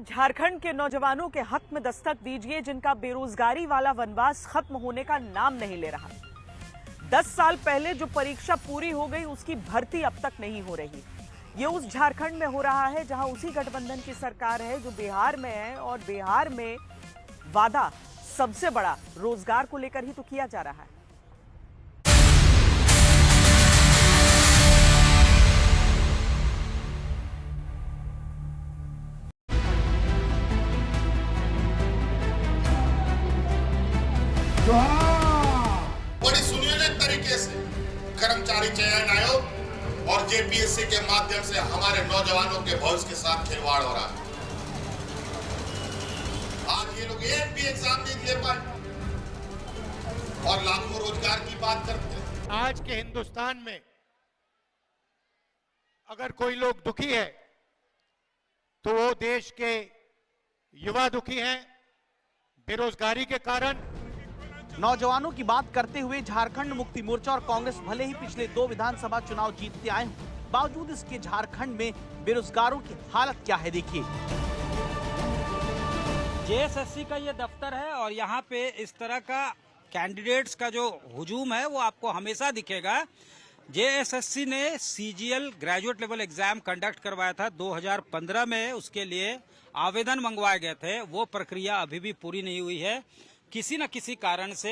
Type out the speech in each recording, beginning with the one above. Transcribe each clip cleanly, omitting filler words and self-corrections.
अब झारखंड के नौजवानों के हक में दस्तक दीजिए, जिनका बेरोजगारी वाला वनवास खत्म होने का नाम नहीं ले रहा। 10 साल पहले जो परीक्षा पूरी हो गई, उसकी भर्ती अब तक नहीं हो रही। ये उस झारखंड में हो रहा है जहां उसी गठबंधन की सरकार है जो बिहार में है, और बिहार में वादा सबसे बड़ा रोजगार को लेकर ही तो किया जा रहा है। बड़ी सुनियोजित तरीके से कर्मचारी चयन आयोग और जेपीएससी के माध्यम से हमारे नौजवानों के भविष्य के साथ खिलवाड़ हो रहा है। आज ये लोग एक भी एग्जाम नहीं दे पाए और लाखों रोजगार की बात करते हैं। आज के हिंदुस्तान में अगर कोई लोग दुखी है तो वो देश के युवा दुखी हैं बेरोजगारी के कारण। नौजवानों की बात करते हुए झारखंड मुक्ति मोर्चा और कांग्रेस भले ही पिछले 2 विधानसभा चुनाव जीतते आए हों, बावजूद इसके झारखंड में बेरोजगारों की हालत क्या है, देखिए। जेएसएससी का ये दफ्तर है और यहाँ पे इस तरह का कैंडिडेट्स का जो हुजूम है वो आपको हमेशा दिखेगा। जेएसएससी ने CGL graduate level exam conduct करवाया था 2015 में, उसके लिए आवेदन मंगवाए गए थे। वो प्रक्रिया अभी भी पूरी नहीं हुई है। किसी न किसी कारण से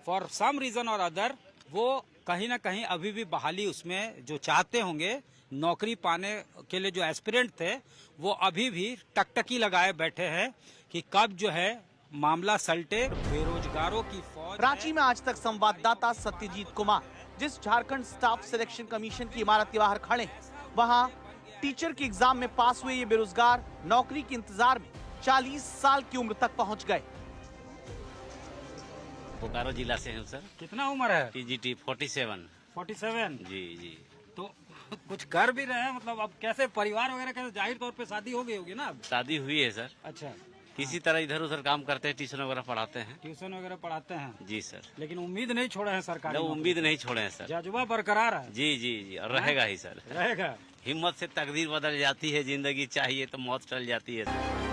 फॉर सम रीजन और अदर वो कहीं ना कहीं अभी भी बहाली उसमें जो चाहते होंगे नौकरी पाने के लिए जो एस्पिरेंट थे वो अभी भी टकटकी लगाए बैठे हैं कि कब जो है मामला सलटे। बेरोजगारों की फौज। रांची में आज तक संवाददाता सत्यजीत कुमार जिस झारखंड स्टाफ सिलेक्शन कमीशन की इमारत के बाहर खड़े हैं, वहाँ टीचर के एग्जाम में पास हुए ये बेरोजगार नौकरी के इंतजार में 40 साल की उम्र तक पहुँच गए। बोकारो जिला से हूँ सर। कितना उम्र है? टीजीटी 47। 47। जी। तो कुछ कर भी रहे हैं, मतलब अब कैसे परिवार वगैरह कैसे? जाहिर तौर पे शादी हो गई होगी ना? शादी हुई है सर। अच्छा। किसी तरह इधर उधर काम करते हैं, ट्यूशन वगैरह पढ़ाते हैं। ट्यूशन वगैरह पढ़ाते हैं? जी सर। लेकिन उम्मीद नहीं छोड़े हैं सरकार? उम्मीद नहीं छोड़े हैं सर। जज्बा बरकरार है? जी और रहेगा ही सर। रहेगा। हिम्मत से तकदीर बदल जाती है, जिंदगी चाहिए तो मौत टल जाती है सर।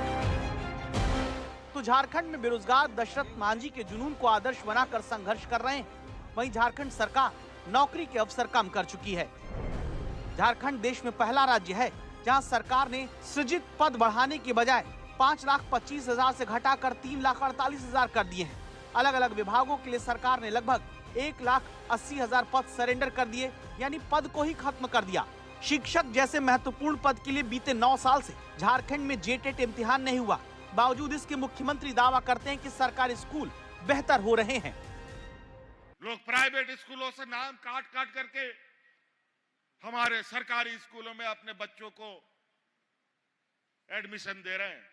तो झारखंड में बेरोजगार दशरथ मांझी के जुनून को आदर्श बनाकर संघर्ष कर रहे हैं। वहीं झारखंड सरकार नौकरी के अवसर कम कर चुकी है। झारखंड देश में पहला राज्य है जहां सरकार ने सृजित पद बढ़ाने के बजाय 5,25,000 से घटाकर 3,48,000 कर दिए हैं। अलग अलग विभागों के लिए सरकार ने लगभग 1,80,000 पद सरेंडर कर दिए, यानी पद को ही खत्म कर दिया। शिक्षक जैसे महत्वपूर्ण पद के लिए बीते 9 साल से झारखंड में जेटेट इम्तिहान नहीं हुआ। बावजूद इसके मुख्यमंत्री दावा करते हैं कि सरकारी स्कूल बेहतर हो रहे हैं। लोग प्राइवेट स्कूलों से नाम काट करके हमारे सरकारी स्कूलों में अपने बच्चों को एडमिशन दे रहे हैं।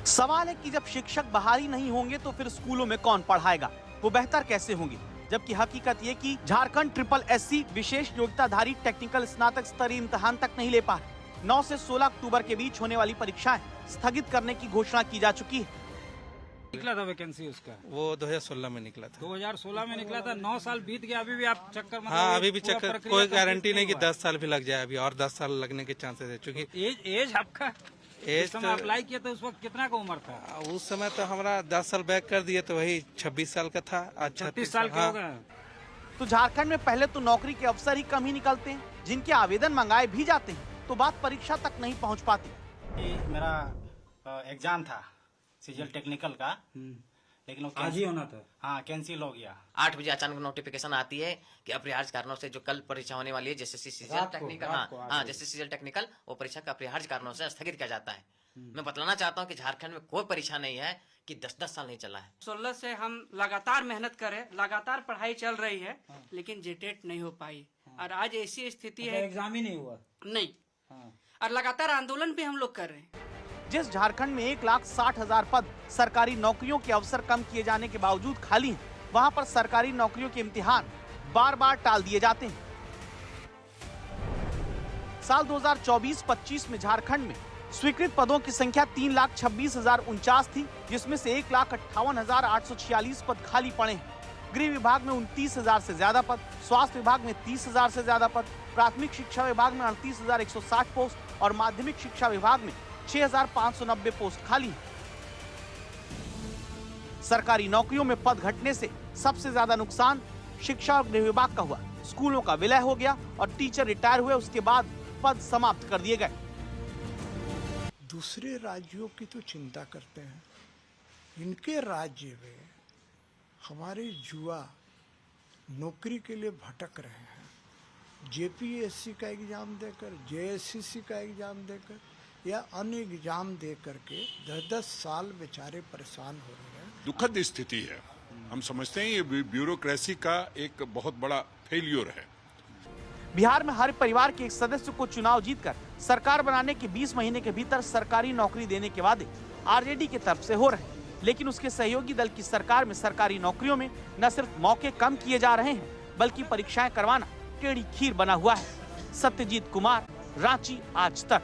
सवाल है कि जब शिक्षक बहाली नहीं होंगे तो फिर स्कूलों में कौन पढ़ाएगा, वो बेहतर कैसे होंगे? जबकि हकीकत ये कि झारखंड SSSC विशेष योग्यताधारी टेक्निकल स्नातक स्तरीय इम्तिहान तक नहीं ले पा रहे। 9 से 16 अक्टूबर के बीच होने वाली परीक्षाएं स्थगित करने की घोषणा की जा चुकी है। निकला था वैकेंसी उसका? वो 2016 में निकला था। 2016 में निकला था। 9 साल बीत गया, अभी भी आप चक्कर? हाँ, अभी भी चक्कर। कोई गारंटी नहीं कि 10 साल भी लग जाए। अभी और 10 साल लगने के चांसेस है, क्योंकि एज आपका एज समय अप्लाई किया था उस वक्त कितना का उम्र था? उस समय तो हमारा 10 साल बैक कर दिए तो वही 26 साल का था। आज 36 साल के हो गए। तो झारखंड में पहले तो नौकरी के अवसर ही कम ही निकलते हैं, जिनके आवेदन मंगाए भी जाते हैं तो बात परीक्षा तक नहीं पहुंच पाती। मेरा एग्जाम था सीजीएल टेक्निकल का, लेकिन वो आज ही होना था। हाँ, कैंसिल हो गया। 8 बजे अचानक नोटिफिकेशन आती है कि अपरिहार्य कारणों से जो कल परीक्षा होने वाली है जैसे सीजीएल टेक्निकल, जैसे सीजीएल टेक्निकल, वो परीक्षा का अपरिहार्य कारणों से स्थगित किया जाता है। मैं बतलाना चाहता हूँ कि झारखंड में कोई परीक्षा नहीं है कि 10-10 साल नहीं चला है। 16 से हम लगातार मेहनत करें, लगातार पढ़ाई चल रही है, लेकिन जेटेट नहीं हो पाई। और आज ऐसी स्थिति है, एग्जाम ही नहीं हुआ। नहीं। और लगातार आंदोलन भी हम लोग कर रहे हैं। जिस झारखंड में 1,60,000 पद सरकारी नौकरियों के अवसर कम किए जाने के बावजूद खाली हैं, वहां पर सरकारी नौकरियों के इम्तिहान बार बार टाल दिए जाते हैं। साल 2024-25 में झारखंड में स्वीकृत पदों की संख्या 3,26,049 थी, जिसमें से 1,58,846 पद खाली पड़े हैं। गृह विभाग में 29,000 से ज्यादा पद, स्वास्थ्य विभाग में 30,000 से ज्यादा पद, प्राथमिक शिक्षा विभाग में 38,160 पोस्ट और माध्यमिक शिक्षा विभाग में 6,590 पोस्ट खाली हैं। सरकारी नौकरियों में पद घटने से सबसे ज्यादा नुकसान शिक्षा और गृह विभाग का हुआ। स्कूलों का विलय हो गया और टीचर रिटायर हुए, उसके बाद पद समाप्त कर दिए गए। दूसरे राज्यों की तो चिंता करते हैं, इनके राज्य में हमारे युवा नौकरी के लिए भटक रहे हैं। जेपीएससी का एग्जाम देकर, जेएससीसी का एग्जाम देकर या अन्य एग्जाम दे करके 10-10 साल बेचारे परेशान हो रहे हैं। दुखद स्थिति है। हम समझते हैं ये ब्यूरोक्रेसी का एक बहुत बड़ा फेलियर है। बिहार में हर परिवार के एक सदस्य को चुनाव जीतकर सरकार बनाने के 20 महीने के भीतर सरकारी नौकरी देने के वादे आरजेडी की तरफ से हो रहे हैं, लेकिन उसके सहयोगी दल की सरकार में सरकारी नौकरियों में न सिर्फ मौके कम किए जा रहे हैं, बल्कि परीक्षाएं करवाना टेढ़ी खीर बना हुआ है। सत्यजीत कुमार, रांची, आज तक।